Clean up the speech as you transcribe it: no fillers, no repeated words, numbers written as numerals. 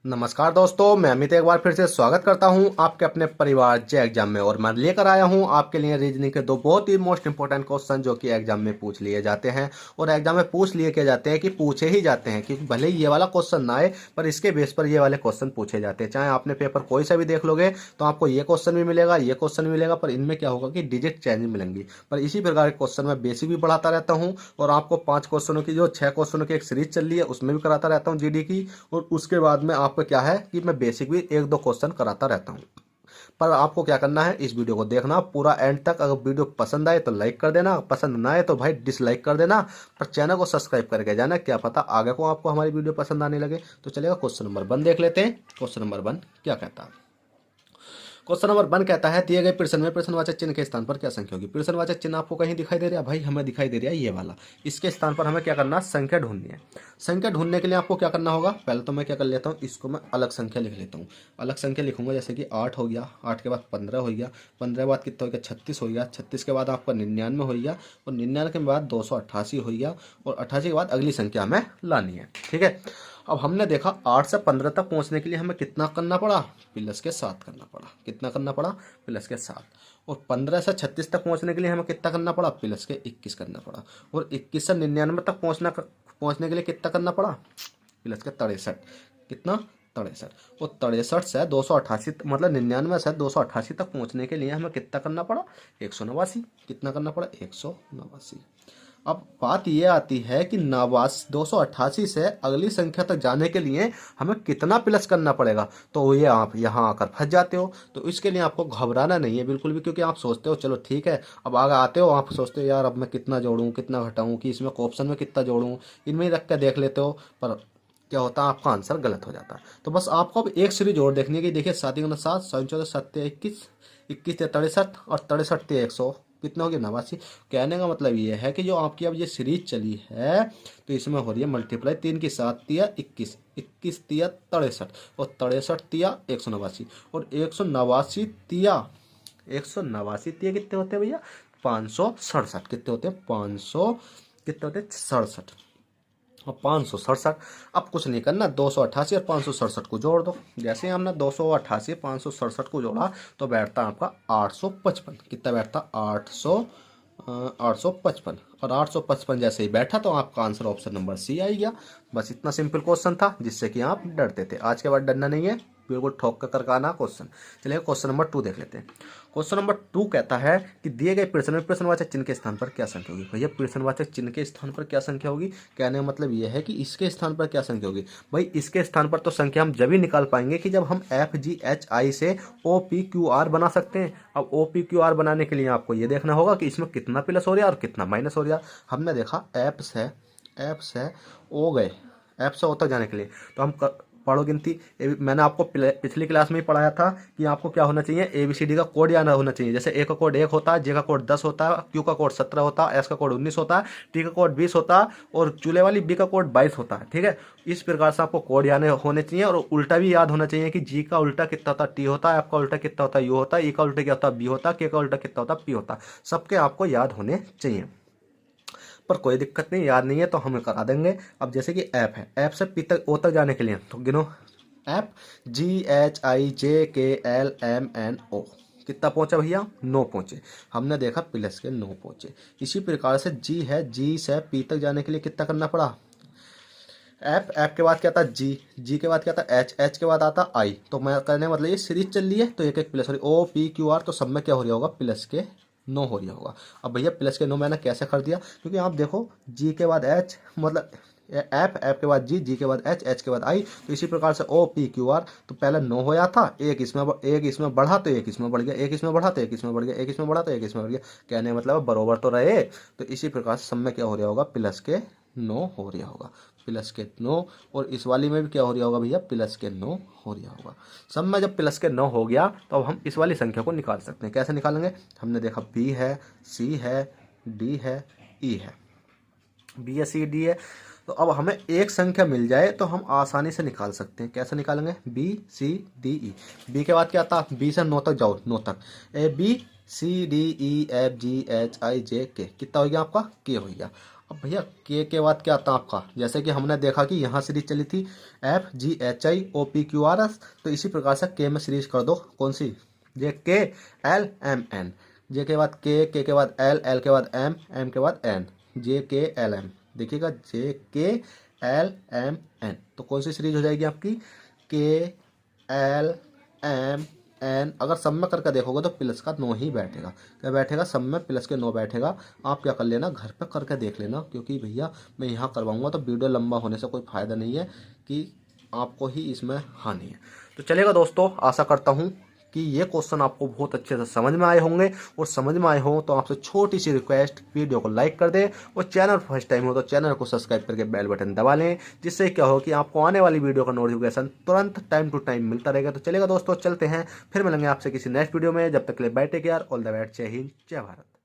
नमस्कार दोस्तों, मैं अमित एक बार फिर से स्वागत करता हूं आपके अपने परिवार जे एग्जाम में। और मैं लेकर आया हूं आपके लिए रीजनिंग के दो बहुत ही मोस्ट इंपॉर्टेंट क्वेश्चन जो कि एग्जाम में पूछ लिए जाते हैं। और एग्जाम में पूछ लिए के जाते हैं कि पूछे ही जाते हैं, क्योंकि भले ही ये वाला क्वेश्चन ना आए पर इसके बेस पर ये वाले क्वेश्चन पूछे जाते हैं। चाहे आपने पेपर कोई सा भी देख लोगे तो आपको ये क्वेश्चन भी मिलेगा, ये क्वेश्चन भी मिलेगा, पर इनमें क्या होगा कि डिजिट चेंज मिलेंगी। पर इसी प्रकार के क्वेश्चन मैं बेसिक भी पढ़ाता रहता हूँ और आपको 5 क्वेश्चनों की जो 6 क्वेश्चनों की एक सीरीज चल रही है उसमें भी कराता रहता हूँ जीडी की। और उसके बाद में आपको क्या है कि मैं बेसिक भी 1-2 क्वेश्चन कराता रहता हूँ। पर आपको क्या करना है, इस वीडियो को देखना पूरा एंड तक। अगर वीडियो पसंद आए तो लाइक कर देना, पसंद ना आए तो भाई डिसलाइक कर देना, पर चैनल को सब्सक्राइब करके जाना, क्या पता आगे को आपको हमारी वीडियो पसंद आने लगे। तो चलेगा, क्वेश्चन नंबर 1 देख लेते हैं। क्वेश्चन नंबर 1 क्या कहता है? क्वेश्चन नंबर 1 कहता है, दिए गए प्रश्न में प्रश्नवाचक चिन्ह के स्थान पर क्या संख्या होगी? प्रश्नवाचक चिन्ह आपको कहीं दिखाई दे रहा है? भाई हमें दिखाई दे रहा है ये वाला। इसके स्थान पर हमें क्या करना है? संख्या ढूंढनी है। संख्या ढूंढने के लिए आपको क्या करना होगा? पहले तो मैं क्या कर लेता हूँ, इसको मैं अलग संख्या लिख लेता हूँ। अलग संख्या लिखूंगा, जैसे कि 8 हो गया, 8 के बाद 15 हो गया, 15 के बाद कितना हो गया? 36 हो गया, 36 के बाद आपका 99 हो गया, और 99 के बाद 288 हो गया, और 88 के बाद अगली संख्या हमें लानी है। ठीक है, अब हमने देखा 8 से 15 तक पहुंचने के लिए हमें कितना करना पड़ा? प्लस के 7 करना पड़ा। कितना करना पड़ा? प्लस के 7। और 15 से 36 तक पहुंचने के लिए हमें कितना करना पड़ा? प्लस के 21 करना पड़ा। और 21 से 99 तक पहुंचने के लिए कितना करना पड़ा? प्लस के 63। कितना? 63। और 63 से 288 मतलब 99 से 288 तक पहुंचने के लिए हमें कितना करना पड़ा? 189। कितना करना पड़ा? 189। अब बात ये आती है कि 288 से अगली संख्या तक जाने के लिए हमें कितना प्लस करना पड़ेगा। तो ये आप यहाँ आकर फंस जाते हो। तो इसके लिए आपको घबराना नहीं है बिल्कुल भी, क्योंकि आप सोचते हो चलो ठीक है, अब आगे आते हो आप सोचते हो यार अब मैं कितना जोड़ूं कितना घटाऊं, कि इसमें ऑप्शन में कितना जोड़ूं, इनमें ही रख के देख लेते हो। पर क्या होता है, आपका आंसर गलत हो जाता है। तो बस आपको अब एक सीरीज और देखनी है कि देखिए 7 गुना 7, 7 7 21, 21 63, और 63 100 कितना हो गया? 89। कहने का मतलब ये है कि जो आपकी अब ये सीरीज चली है तो इसमें हो रही है मल्टीप्लाई। 3 की 7 तिया 21, 21 तिया 63, और 63 तिया 189, और 189 तिया 189 तिया कितने होते हैं भैया? 567। कितने होते हैं? 500 कितने होते हैं? 67। और 567। अब कुछ नहीं करना, 288 और 567 को जोड़ दो। जैसे ही हमने 288 567 को जोड़ा तो बैठता आपका 855। कितना बैठता? 855। और 855 जैसे ही बैठा तो आपका आंसर ऑप्शन नंबर सी आई गया। बस इतना सिंपल क्वेश्चन था जिससे कि आप डरते थे। आज के बाद डरना नहीं है, बिल्कुल ठोक कर करकाना क्वेश्चन। चलिए क्वेश्चन नंबर 2 देख लेते हैं। क्वेश्चन नंबर 2 कहता है कि दिए गए प्रश्न में प्रश्नवाचक चिन्ह के स्थान पर क्या संख्या होगी? भैया प्रश्नवाचक चिन्ह के स्थान पर क्या संख्या होगी? कहने का मतलब यह है कि इसके स्थान पर क्या संख्या होगी। भाई इसके स्थान पर तो संख्या हम जब ही निकाल पाएंगे कि जब हम FGHI से OPQR बना सकते हैं। अब OPQR बनाने के लिए आपको ये देखना होगा कि इसमें कितना प्लस हो रहा है और कितना माइनस हो रहा है। हमने देखा एफ से ओ गए, एफ से ओ तक जाने के लिए तो हम पढ़ो गिनती। मैंने आपको पिछली क्लास में ही पढ़ाया था कि आपको क्या होना चाहिए, ABCD का कोड याद होना चाहिए। जैसे ए का कोड 1 होता है, जे का कोड 10 होता है, क्यू का कोड 17 होता है, एस का कोड 19 होता है, टी का कोड 20 होता है, और चूल्हे वाली बी का कोड 22 होता है। ठीक है, इस प्रकार से आपको कोड याद होने चाहिए। और उल्टा भी याद होना चाहिए कि जी का उल्टा कितना होता है? टी होता है, एफ का उल्टा कितना होता है? यू होता है, ई का उल्टा क्या होता है? बी होता है, के का उल्टा कितना होता है? पी होता है। सबके आपको याद होने चाहिए, पर कोई दिक्कत नहीं, याद नहीं है तो हम करा देंगे। अब जैसे कि ऐप है, ऐप से पी तक ओ तक जाने के लिए तो गिनो, ऐप GHIJKLMNO कितना पहुंचा भैया? 9 पहुंचे। हमने देखा प्लस के 9 पहुंचे। इसी प्रकार से जी है, जी से पी तक जाने के लिए कितना करना पड़ा? ऐप के बाद क्या था? जी के बाद क्या था? एच के बाद आता आई। तो मैं करने मतलब ये सीरीज चल रही है तो एक एक प्लस हो रही, OPQR तो सब में क्या हो रहा होगा? प्लस के 9 हो रहा होगा। अब भैया प्लस के 9 मैंने कैसे कर दिया? क्योंकि आप देखो जी के बाद एच मतलब ऐप के बाद जी के बाद एच के बाद आई। तो इसी प्रकार से OPQR तो पहले 9 होया था, एक इसमें बढ़ा तो एक इसमें बढ़ गया, एक इसमें बढ़ा तो एक इसमें बढ़ गया, एक इसमें बढ़ा तो एक इसमें बढ़ गया। कहने मतलब बरोबर तो रहे। तो इसी प्रकार से सब में क्या हो रहा होगा? प्लस के 9 हो रहा होगा। प्लस के 9, और इस वाली में भी क्या हो रहा होगा भैया? प्लस के 9 हो रहा होगा। सब में जब प्लस के 9 हो गया तो अब हम इस वाली संख्या को निकाल सकते हैं। कैसे निकालेंगे? हमने देखा बी है, सी है, डी है, ई है। बी है, सी, डी है, तो अब हमें एक संख्या मिल जाए तो हम आसानी से निकाल सकते हैं। कैसे निकालेंगे? BCDE। बी के बाद क्या आता? बी से 9 तक जाओ, 9 तक ABCDEFGHIJK कितना हो गया आपका? के हो गया। अब भैया के बाद क्या आता है आपका, जैसे कि हमने देखा कि यहाँ सीरीज चली थी FGHIOPQRS, तो इसी प्रकार से के में सीरीज कर दो। कौन सी? JKLMN। जे के बाद के के बाद एल के बाद एम के बाद एन, JKLM। देखिएगा JKLMN, तो कौन सी सीरीज हो जाएगी आपकी? KLMN। अगर सब में करके देखोगे तो प्लस का नो ही बैठेगा। क्या बैठेगा? सब में प्लस के नो बैठेगा। आप क्या कर लेना, घर पे करके देख लेना, क्योंकि भैया मैं यहाँ करवाऊंगा तो वीडियो लंबा होने से कोई फ़ायदा नहीं है कि आपको ही इसमें हानि है। तो चलेगा दोस्तों, आशा करता हूँ कि ये क्वेश्चन आपको बहुत अच्छे से समझ में आए होंगे, और समझ में आए हो तो आपसे छोटी सी रिक्वेस्ट, वीडियो को लाइक कर दें, और चैनल फर्स्ट टाइम हो तो चैनल को सब्सक्राइब करके बेल बटन दबा लें, जिससे क्या हो कि आपको आने वाली वीडियो का नोटिफिकेशन तुरंत टाइम टू टाइम मिलता रहेगा। तो चलेगा दोस्तों, चलते हैं, फिर मिलेंगे आपसे किसी नेक्स्ट वीडियो में। जब तक के लिए bye, take care, all the best, जय हिंद, जय भारत।